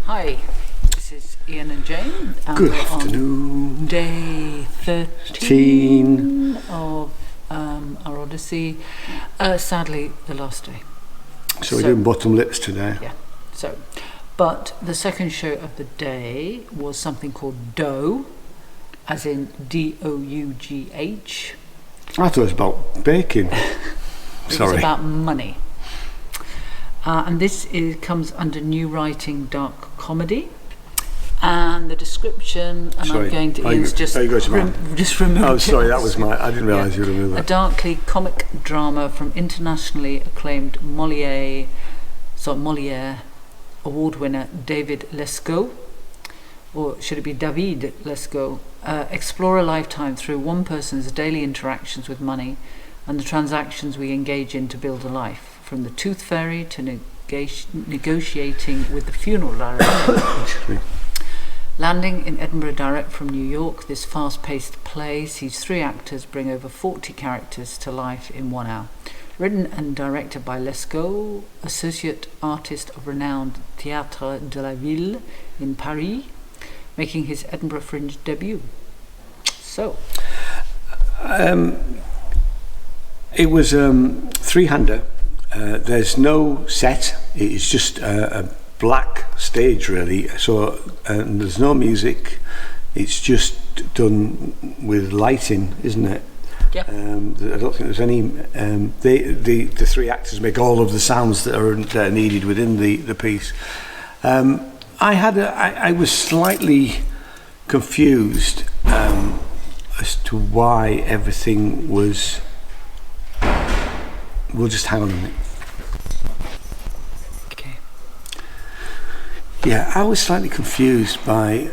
Hi, this is Ian and Jane. And Good we're afternoon. On day 13 of our Odyssey. Sadly, the last day. So we're doing bottom lips today. Yeah. But the second show of the day was something called Dough, as in D-O-U-G-H. I thought it was about baking. It was about money. And this comes under New Writing Dark Comedy. And the description, and sorry, I'm going to Ian's just remove. Oh, sorry, that was I didn't realise you removed that. A darkly comic drama from internationally acclaimed Molière award winner David Lescot, or should it be David Lescot, explore a lifetime through one person's daily interactions with money and the transactions we engage in to build a life. From the tooth fairy to negotiating with the funeral director. Landing in Edinburgh direct from New York, this fast-paced play sees three actors bring over 40 characters to life in 1 hour. Written and directed by Lescot, associate artist of renowned Théâtre de la Ville in Paris, making his Edinburgh Fringe debut. So... it was three-hander. There's no set. It's just a black stage, really. So there's no music. It's just done with lighting, isn't it? Yeah. I don't think there's any. The three actors make all of the sounds that are needed within the piece. I was slightly confused as to why everything was. We'll just hang on a minute. Okay. Yeah, I was slightly confused by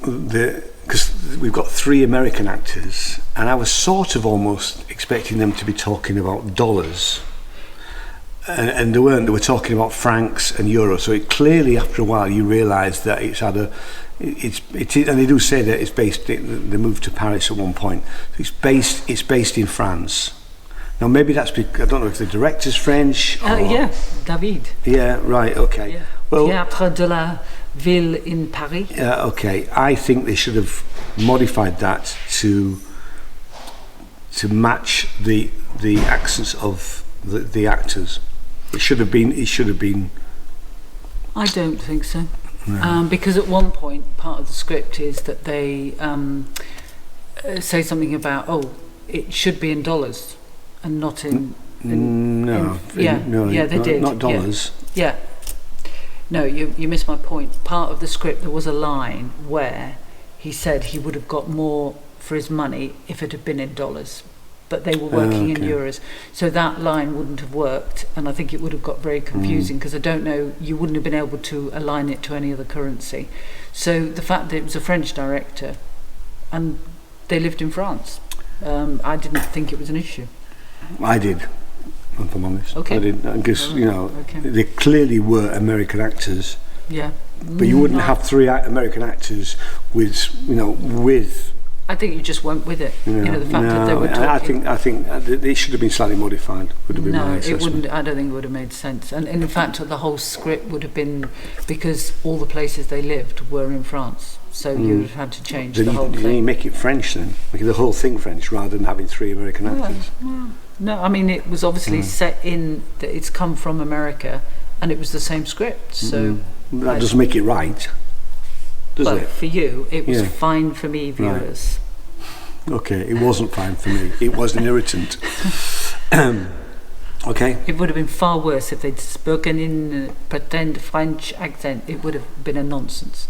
because we've got three American actors, and I was sort of almost expecting them to be talking about dollars, and they weren't. They were talking about francs and euros. So it clearly, after a while, you realise that it's had a. It is, and they do say that it's based. They moved to Paris at one point. So it's based in France. Now maybe that's because I don't know if the director's French. Yeah, David. Yeah, right. Okay. Yeah. Well, Théâtre de la Ville in Paris. Yeah. Okay. I think they should have modified that to match the accents of the actors. It should have been. I don't think so. No. Because at one point, part of the script is that they say something about, it should be in dollars and not in they did. Not dollars. Yeah. No, you missed my point. Part of the script, there was a line where he said he would have got more for his money if it had been in dollars, but they were working in euros. So that line wouldn't have worked, and I think it would have got very confusing because I don't know, you wouldn't have been able to align it to any other currency. So the fact that it was a French director and they lived in France, I didn't think it was an issue. I did, if I'm honest. Okay. I did, because they clearly were American actors. Yeah. But you wouldn't have three American actors with. I think you just went with it. The fact that they were talking. I think it should have been slightly modified. Would have been my assessment. It wouldn't. I don't think it would have made sense. And in fact, the whole script would have been because all the places they lived were in France. So you would have had to change the whole thing. You make it French then, make the whole thing French rather than having three American actors. No, I mean it was obviously set in that it's come from America, and it was the same script. So that doesn't make it right, does it? For you, it was fine for me, viewers. Right. Okay, it wasn't fine for me. It was an irritant. Okay. It would have been far worse if they'd spoken in a pretend French accent. It would have been a nonsense.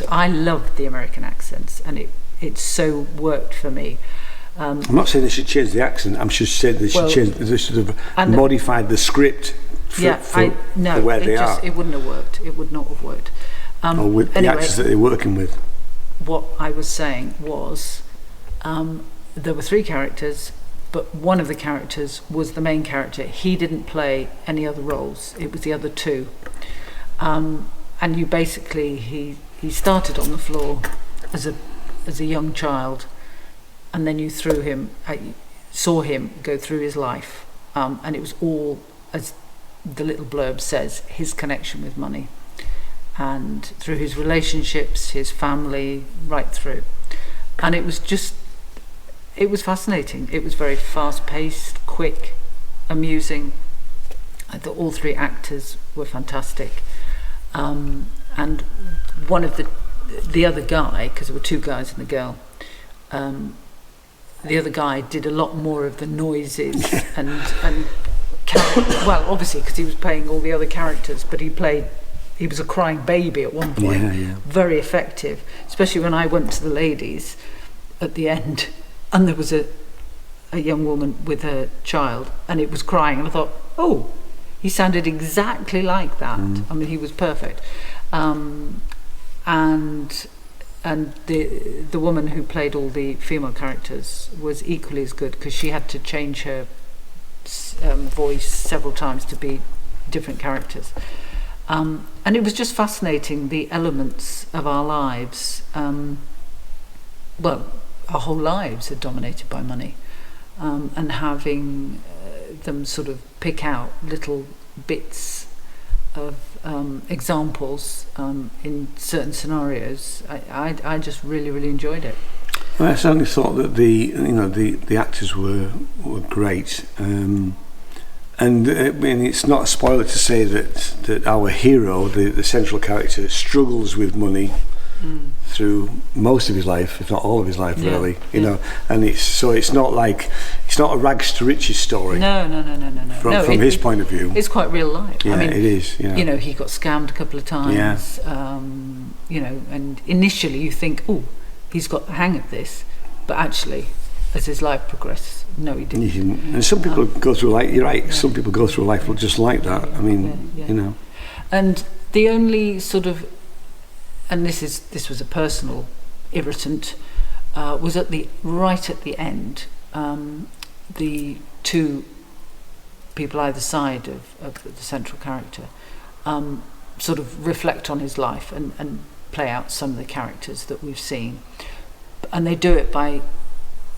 I loved the American accents, and it so worked for me. I'm not saying they should change the accent. I'm just saying they should have modified the script for where they are. It wouldn't have worked. It would not have worked. Or with the actors that they're working with. What I was saying was there were three characters, but one of the characters was the main character. He didn't play any other roles. It was the other two. And you basically, he started on the floor as a young child, and then you saw him go through his life, and it was all, as the little blurb says, his connection with money. and through his relationships, his family, right through. And it was fascinating. It was very fast-paced, quick, amusing. I thought all three actors were fantastic. And one of the other guy, because there were two guys and a girl, the other guy did a lot more of the noises and well, obviously because he was playing all the other characters, but he was a crying baby at one point. Very effective, especially when I went to the ladies at the end and there was a young woman with her child and it was crying, and I thought, oh, he sounded exactly like that. I mean, he was perfect. And the woman who played all the female characters was equally as good, because she had to change her voice several times to be different characters. And it was just fascinating, the elements of our lives. Well, our whole lives are dominated by money, and having them sort of pick out little bits of examples in certain scenarios. I just really, really enjoyed it. Well, I certainly thought that the actors were great, and I mean, it's not a spoiler to say that our hero, the central character, struggles with money through most of his life, if not all of his life, really. You know, and it's not a rags to riches story. No. From his point of view, it's quite real life. Yeah, I mean, it is. Yeah. You know, he got scammed a couple of times. Yeah. You know, and initially you think, oh, he's got the hang of this, but actually, as his life progressed, no, he didn't. And some people go through life. You're right. Yeah. Some people go through life just like that. I mean, you know. And the only sort of, and this was a personal irritant, was right at the end. The two people either side of the central character sort of reflect on his life and play out some of the characters that we've seen, and they do it by,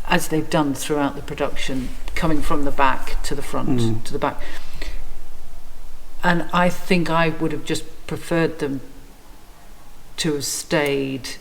as they've done throughout the production, coming from the back to the front to the back. And I think I would have just preferred them to have stayed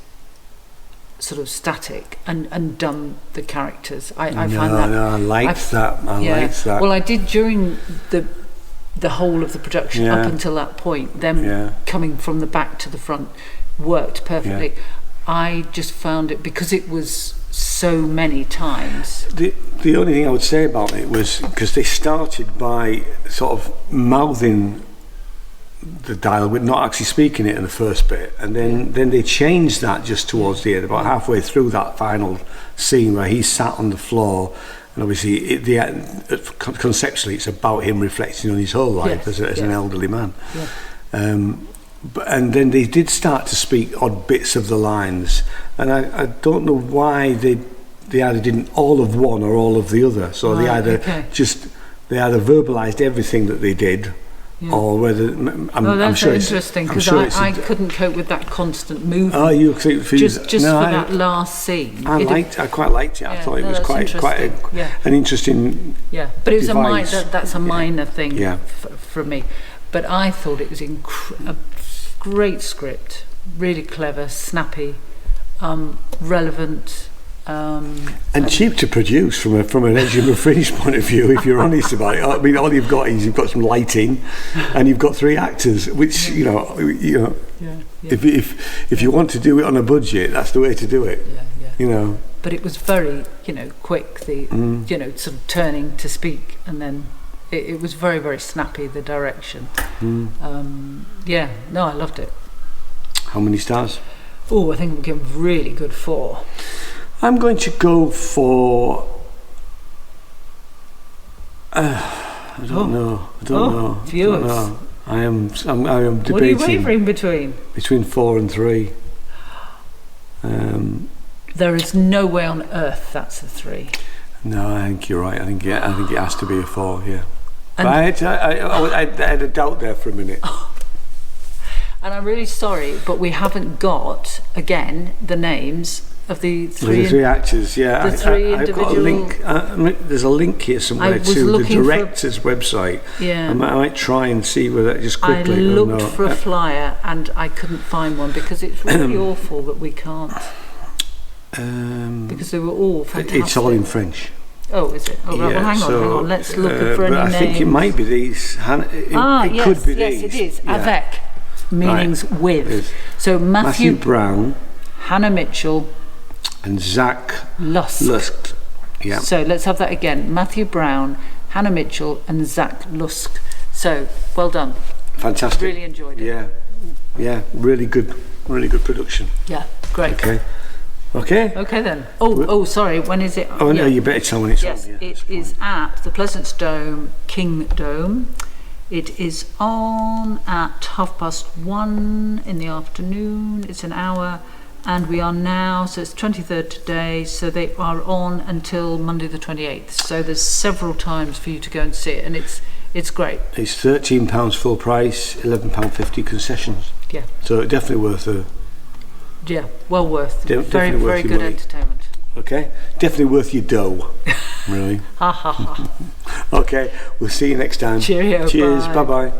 sort of static and done the characters. I find that. No, I liked that. Liked that. Well, I did during the whole of the production up until that point. Them coming from the back to the front worked perfectly. Yeah. I just found it, because it was so many times. The only thing I would say about it was because they started by sort of mouthing the dialogue, but not actually speaking it in the first bit, and then they changed that just towards the end, about halfway through that final scene where he's sat on the floor, and obviously conceptually it's about him reflecting on his whole life as an elderly man. And then they did start to speak odd bits of the lines, and I don't know why they either didn't all of one or all of the other, so they either verbalised everything that they did. Or whether that's sure interesting, because I couldn't cope with that constant movement. Oh, you just for that last scene. I quite liked it. I thought it was quite an interesting. Yeah, but it was that's a minor thing for me. But I thought it was a great script, really clever, snappy, relevant. And cheap to produce from an Edinburgh Fringe point of view, if you're honest about it. I mean, all you've got some lighting, and you've got 3 actors, which if you want to do it on a budget, that's the way to do it. You know. But it was very quick. The sort of turning to speak, and then it was very, very snappy, the direction. I loved it. How many stars? Oh, I think we'll give them really good 4. I'm going to go for. I don't know. Viewers. I am debating. What are you wavering between? Between 4 and 3. There is no way on earth that's a 3. No, I think you're right. I think it has to be a 4. Yeah. But I had a doubt there for a minute. And I'm really sorry, but we haven't got, again, the names of the With three. the three actors, yeah. The three I've got a link. There's a link here somewhere to the director's website. Yeah. I might try and see whether just I quickly. looked for a flyer and I couldn't find one because it's really awful that we can't. Because they were all fantastic. It's all in French. Oh, is it? Oh, right, Yeah, well, hang on. Let's look for any I names. think it might be these. It could be these. Yes, it is. Yeah. Avec, meanings with. So Matthew Brown, Hannah Mitchell, and Zach Lusk. Yeah. So let's have that again. Matthew Brown, Hannah Mitchell, and Zach Lusk. So well done. Fantastic. Really enjoyed it. Yeah. Really good production. Yeah, great. Okay then. Oh, sorry. When is it? Oh no, you better tell when it's on. Yes, it is at the Pleasance Dome, King Dome. It is on at 1:30 in the afternoon. It's an hour, and we are now. So it's 23rd today. So they are on until Monday the 28th. So there's several times for you to go and see it, and it's great. It's £13 full price, £11.50 concessions. Yeah. So definitely worth a. Yeah, well worth. Very very good entertainment. Okay, definitely worth your dough. Really. Ha ha ha. Okay, we'll see you next time. Cheerio. Cheers. Bye Bye.